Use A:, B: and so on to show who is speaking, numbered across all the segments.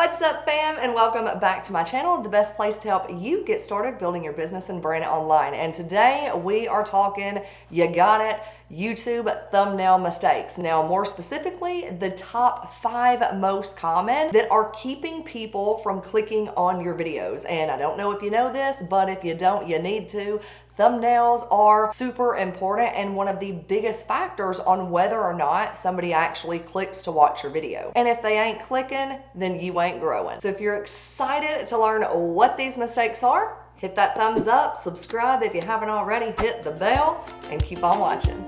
A: What's up, fam, and welcome back to my channel, the best place to help you get started building your business and brand online. And today we are talking, you got it, YouTube thumbnail mistakes. Now, more specifically, the top 5 most common that are keeping people from clicking on your videos. And I don't know if you know this, but if you don't, you need to. Thumbnails are super important and one of the biggest factors on whether or not somebody actually clicks to watch your video. And if they ain't clicking, then you ain't growing. So if you're excited to learn what these mistakes are, hit that thumbs up, subscribe if you haven't already, hit the bell, and keep on watching.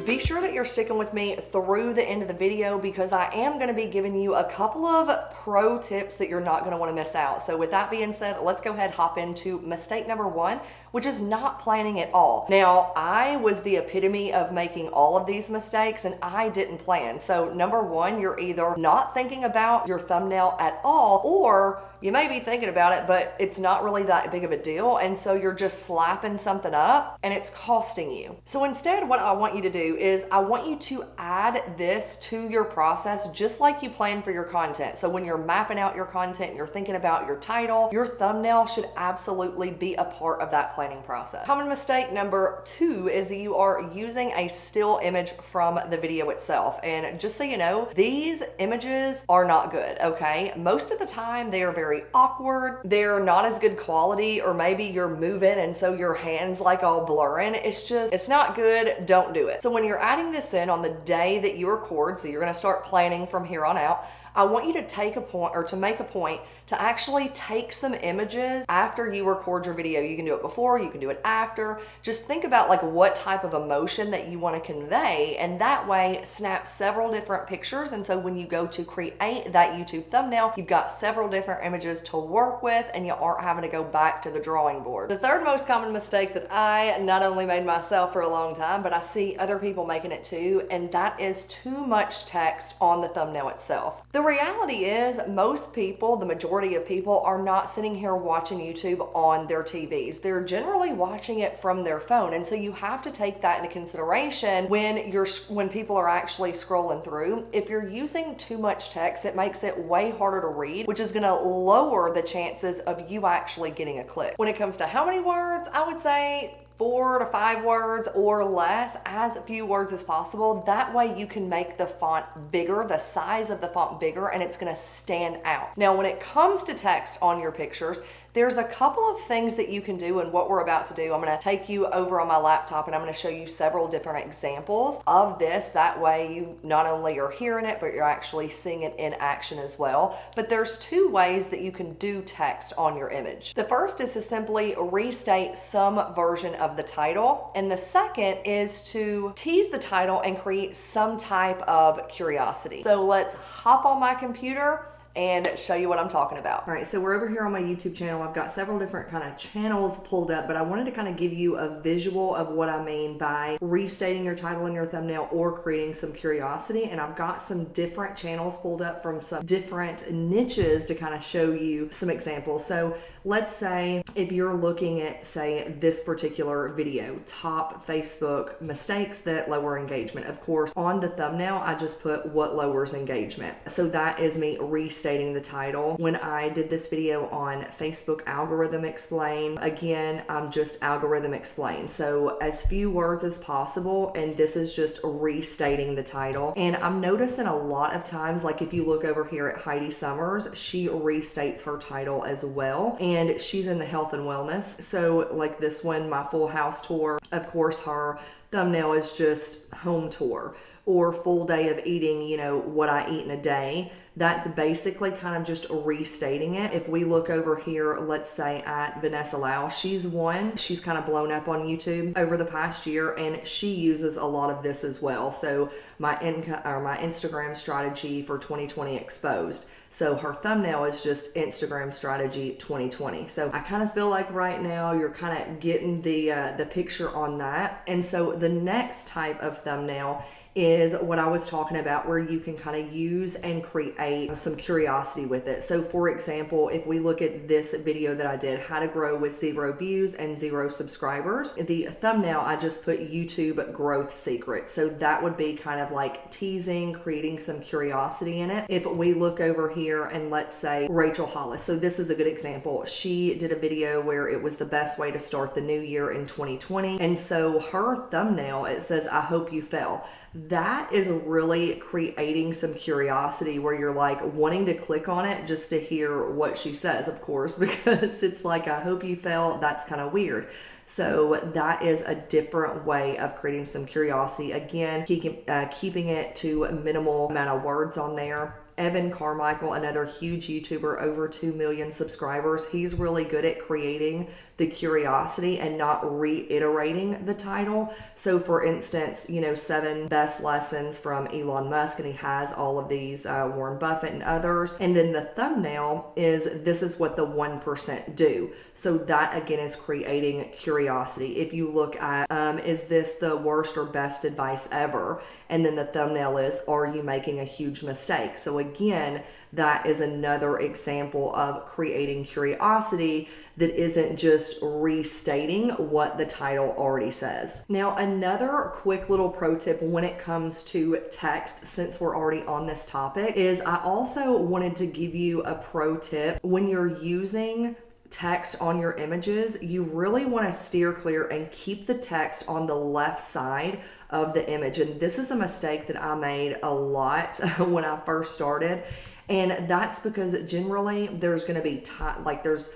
A: Be sure that you're sticking with me through the end of the video because I am going to be giving you a couple of pro tips that you're not going to want to miss out. So with that being said, let's go ahead and hop into mistake number 1, which is not planning at all. Now, I was the epitome of making all of these mistakes and I didn't plan. So number 1, you're either not thinking about your thumbnail at all, or you may be thinking about it, but it's not really that big of a deal. And so you're just slapping something up and it's costing you. So instead, what I want you to do is I want you to add this to your process just like you plan for your content. So when you're mapping out your content and you're thinking about your title, your thumbnail should absolutely be a part of that planning process. Common mistake number 2 is that you are using a still image from the video itself. And just so you know, these images are not good, okay? Most of the time they are very awkward. They're not as good quality, or maybe you're moving and so your hands like all blurring. It's not good. Don't do it. So when you're adding this in on the day that you record, so you're going to start planning from here on out, I want you to take a point, or to make a point, to actually take some images after you record your video. You can do it before, you can do it after. Just think about like what type of emotion that you want to convey, and that way snap several different pictures. And so when you go to create that YouTube thumbnail, you've got several different images to work with and you aren't having to go back to the drawing board. The third most common mistake that I not only made myself for a long time, but I see other people making it too, and that is too much text on the thumbnail itself. The reality is most people, the majority of people, are not sitting here watching YouTube on their TVs. They're generally watching it from their phone. And so you have to take that into consideration when people are actually scrolling through. If you're using too much text, it makes it way harder to read, which is going to lower the chances of you actually getting a click. When it comes to how many words, I would say 4 to 5 words or less, as few words as possible. That way you can make the font bigger, the size of the font bigger, and it's gonna stand out. Now, when it comes to text on your pictures, there's a couple of things that you can do, and what we're about to do, I'm gonna take you over on my laptop and I'm gonna show you several different examples of this. That way you not only are hearing it, but you're actually seeing it in action as well. But there's 2 ways that you can do text on your image. The first is to simply restate some version of the title, and the second is to tease the title and create some type of curiosity. So let's hop on my computer and show you what I'm talking about. All right, so we're over here on my YouTube channel. I've got several different kind of channels pulled up, but I wanted to kind of give you a visual of what I mean by restating your title and your thumbnail or creating some curiosity. And I've got some different channels pulled up from some different niches to kind of show you some examples. So let's say if you're looking at, say, this particular video, top Facebook mistakes that lower engagement. Of course, on the thumbnail, I just put what lowers engagement. So that is me restating the title. When I did this video on Facebook algorithm explain, again, I'm just algorithm explain. So as few words as possible, and this is just restating the title. And I'm noticing a lot of times, like if you look over here at Heidi Summers, she restates her title as well. And she's in the health and wellness. So like this one, my full house tour, of course, her thumbnail is just home tour or full day of eating, you know, what I eat in a day. That's basically kind of just restating it. If we look over here, let's say at Vanessa Lau, she's kind of blown up on YouTube over the past year, and she uses a lot of this as well. So my Instagram strategy for 2020 exposed. So her thumbnail is just Instagram strategy 2020. So I kind of feel like right now you're kind of getting the picture on that. And so the next type of thumbnail is what I was talking about, where you can kind of use and create some curiosity with it. So for example, if we look at this video that I did, how to grow with 0 views and 0 subscribers, the thumbnail, I just put YouTube growth secrets. So that would be kind of like teasing, creating some curiosity in it. If we look over here and let's say Rachel Hollis, so this is a good example. She did a video where it was the best way to start the new year in 2020. And so her thumbnail, it says, I hope you fell. That is really creating some curiosity where you're like wanting to click on it just to hear what she says, of course, because it's like, I hope you fell. That's kind of weird. So that is a different way of creating some curiosity. Again, keeping it to a minimal amount of words on there. Evan Carmichael, another huge YouTuber, over 2 million subscribers. He's really good at creating the curiosity and not reiterating the title. So for instance, 7 best lessons from Elon Musk, and he has all of these, Warren Buffett and others. And then the thumbnail is, this is what the 1% do. So that again is creating curiosity. If you look at, is this the worst or best advice ever? And then the thumbnail is, are you making a huge mistake? So again, that is another example of creating curiosity that isn't just restating what the title already says. Now, another quick little pro tip when it comes to text, since we're already on this topic, is I also wanted to give you a pro tip. When you're using text on your images, you really want to steer clear and keep the text on the left side of the image. And this is a mistake that I made a lot when I first started. And that's because generally there's going to be time, like there's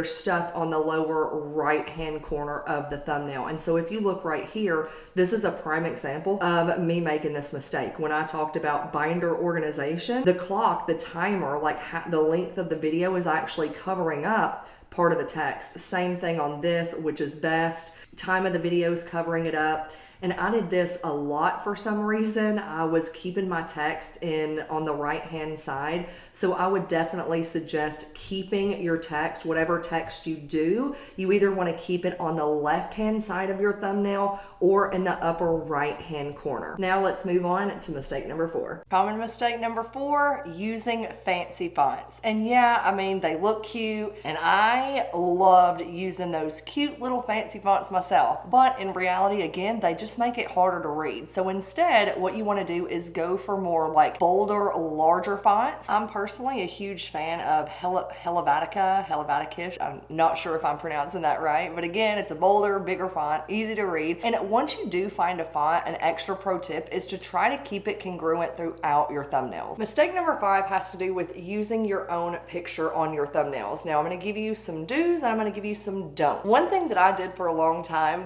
A: stuff on the lower right hand corner of the thumbnail. And so if you look right here, this is a prime example of me making this mistake. When I talked about binder organization, the clock, the timer, like the length of the video is actually covering up part of the text. Same thing on this, which is best. Time of the video is covering it up. And I did this a lot for some reason. I was keeping my text on the right hand side. So I would definitely suggest keeping your text, whatever text you do, you either want to keep it on the left hand side of your thumbnail or in the upper right hand corner. Now let's move on to mistake number 4. Common mistake number 4, using fancy fonts. And yeah, I mean, they look cute and I loved using those cute little fancy fonts myself. But in reality, again, they just make it harder to read. So instead, what you want to do is go for more like bolder, larger fonts. I'm personally a huge fan of Helvetica. I'm not sure if I'm pronouncing that right, but again, it's a bolder, bigger font, easy to read. And once you do find a font, an extra pro tip is to try to keep it congruent throughout your thumbnails. Mistake number 5 has to do with using your own picture on your thumbnails. Now I'm going to give you some do's and I'm going to give you some don'ts. One thing that I did for a long time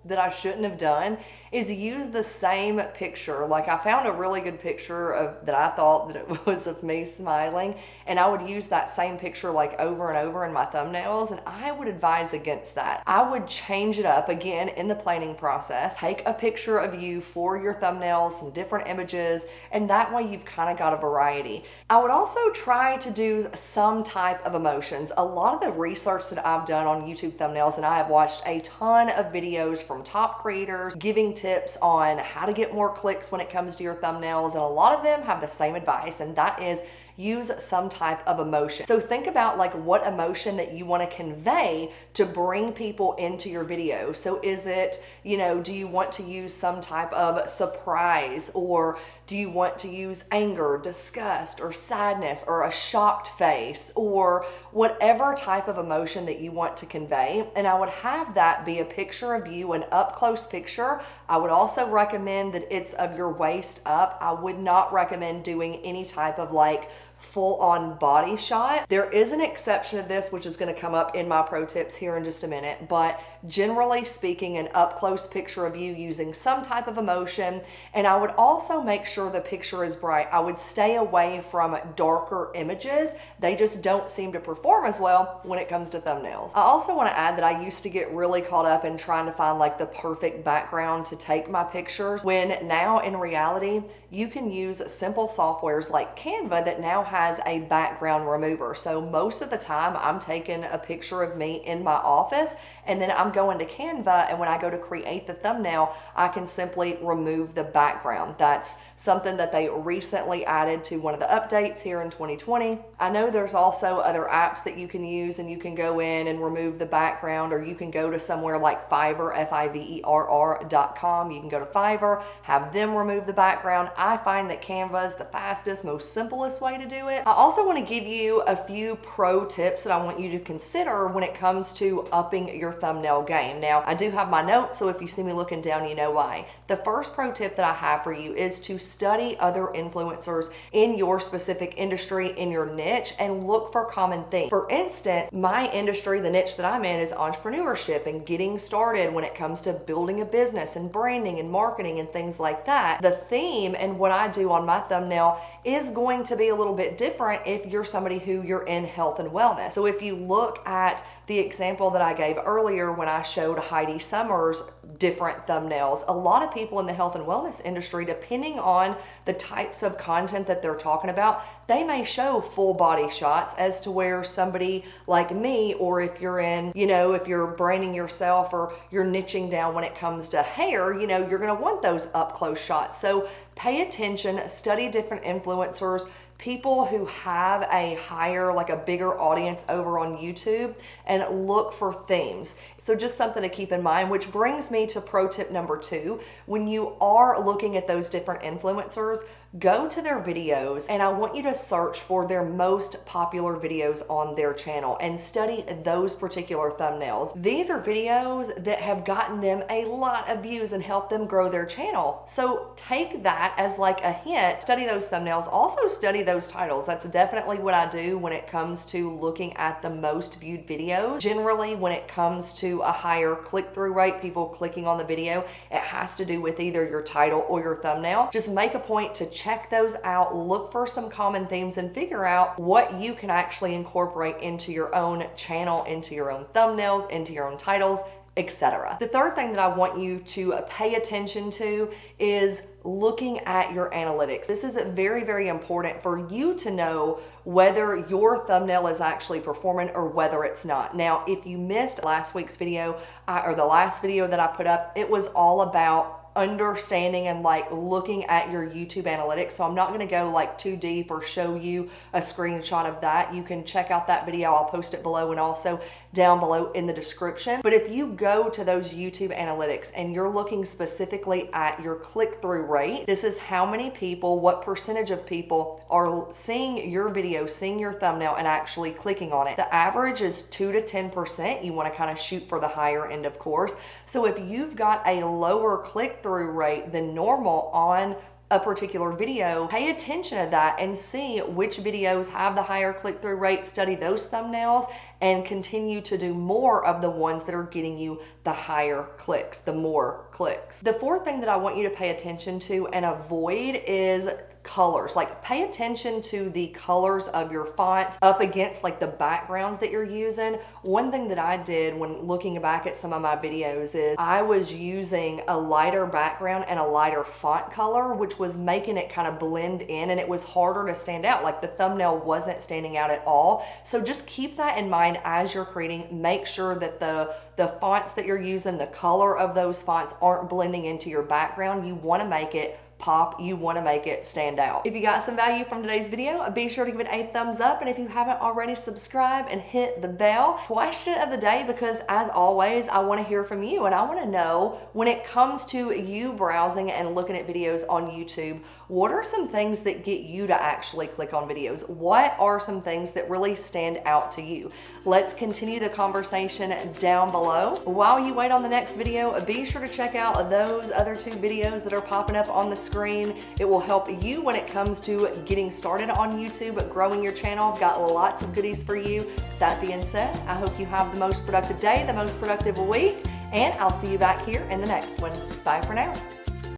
A: that I shouldn't have done is use the same picture. Like I found a really good picture that I thought that it was of me smiling, and I would use that same picture like over and over in my thumbnails, and I would advise against that. I would change it up again in the planning process. Take a picture of you for your thumbnails, some different images, and that way you've kind of got a variety. I would also try to do some type of emotions. A lot of the research that I've done on YouTube thumbnails, and I have watched a ton of videos from top creators giving tips on how to get more clicks when it comes to your thumbnails, and a lot of them have the same advice, and that is use some type of emotion. So think about like what emotion that you want to convey to bring people into your video. So is it, do you want to use some type of surprise, or do you want to use anger, disgust, or sadness, or a shocked face, or whatever type of emotion that you want to convey? And I would have that be a picture of you, an up close picture. I would also recommend that it's of your waist up. I would not recommend doing any type of like full-on body shot. There is an exception of this, which is going to come up in my pro tips here in just a minute, but generally speaking, an up-close picture of you using some type of emotion. And I would also make sure the picture is bright. I would stay away from darker images. They just don't seem to perform as well when it comes to thumbnails. I also want to add that I used to get really caught up in trying to find like the perfect background to take my pictures, when now in reality, you can use simple softwares like Canva that now has a background remover. So most of the time I'm taking a picture of me in my office and then I'm going to Canva, and when I go to create the thumbnail, I can simply remove the background. That's something that they recently added to one of the updates here in 2020. I know there's also other apps that you can use, and you can go in and remove the background, or you can go to somewhere like Fiverr, Fiverr.com. You can go to Fiverr, have them remove the background. I find that Canva is the fastest, most simplest way to do it. I also want to give you a few pro tips that I want you to consider when it comes to upping your thumbnail game. Now, I do have my notes, so if you see me looking down, you know why. The first pro tip that I have for you is to study other influencers in your specific industry, in your niche, and look for common themes. For instance, my industry, the niche that I'm in, is entrepreneurship and getting started when it comes to building a business and branding and marketing and things like that. The theme and what I do on my thumbnail is going to be a little bit different if you're somebody who you're in health and wellness. So if you look at the example that I gave earlier when I showed Heidi Summers different thumbnails, a lot of people in the health and wellness industry, depending on the types of content that they're talking about, they may show full body shots, as to where somebody like me, or if you're in, if you're branding yourself or you're niching down when it comes to hair, you're gonna want those up close shots. So pay attention, study different influencers, people who have a higher, like a bigger audience over on YouTube, and look for themes. So just something to keep in mind, which brings me to pro tip number 2. When you are looking at those different influencers, go to their videos, and I want you to search for their most popular videos on their channel and study those particular thumbnails. These are videos that have gotten them a lot of views and helped them grow their channel. So take that as like a hint, study those thumbnails, also study those titles. That's definitely what I do when it comes to looking at the most viewed videos. Generally, when it comes to a higher click-through rate, people clicking on the video, it has to do with either your title or your thumbnail. Just make a point to check those out, look for some common themes, and figure out what you can actually incorporate into your own channel, into your own thumbnails, into your own titles, etc. The third thing that I want you to pay attention to is looking at your analytics. This is very, very important for you to know whether your thumbnail is actually performing or whether it's not. Now, if you missed last week's video, or the last video that I put up, it was all about understanding and like looking at your YouTube analytics. So I'm not going to go like too deep or show you a screenshot of that. You can check out that video. I'll post it below and also down below in the description. But if you go to those YouTube analytics and you're looking specifically at your click-through rate, this is how many people, what percentage of people are seeing your video, seeing your thumbnail, and actually clicking on it. The average is 2 to 10%. You want to kind of shoot for the higher end, of course. So if you've got a lower click-through rate than normal on a particular video, pay attention to that and see which videos have the higher click-through rate, study those thumbnails, and continue to do more of the ones that are getting you the higher clicks, the more clicks. The fourth thing that I want you to pay attention to and avoid is colors. Like, pay attention to the colors of your fonts up against like the backgrounds that you're using. One thing that I did when looking back at some of my videos is I was using a lighter background and a lighter font color, which was making it kind of blend in, and it was harder to stand out. Like, the thumbnail wasn't standing out at all. So just keep that in mind as you're creating. Make sure that the fonts that you're using, the color of those fonts aren't blending into your background. You want to make it pop, you want to make it stand out. If you got some value from today's video, be sure to give it a thumbs up, and if you haven't already, subscribe and hit the bell. Question of the day, because as always, I want to hear from you, and I want to know, when it comes to you browsing and looking at videos on YouTube, what are some things that get you to actually click on videos? What are some things that really stand out to you? Let's continue the conversation down below. While you wait on the next video, be sure to check out those other 2 videos that are popping up on the screen. It will help you when it comes to getting started on YouTube, growing your channel. I've got lots of goodies for you. That being said, I hope you have the most productive day, the most productive week, and I'll see you back here in the next one. Bye for now.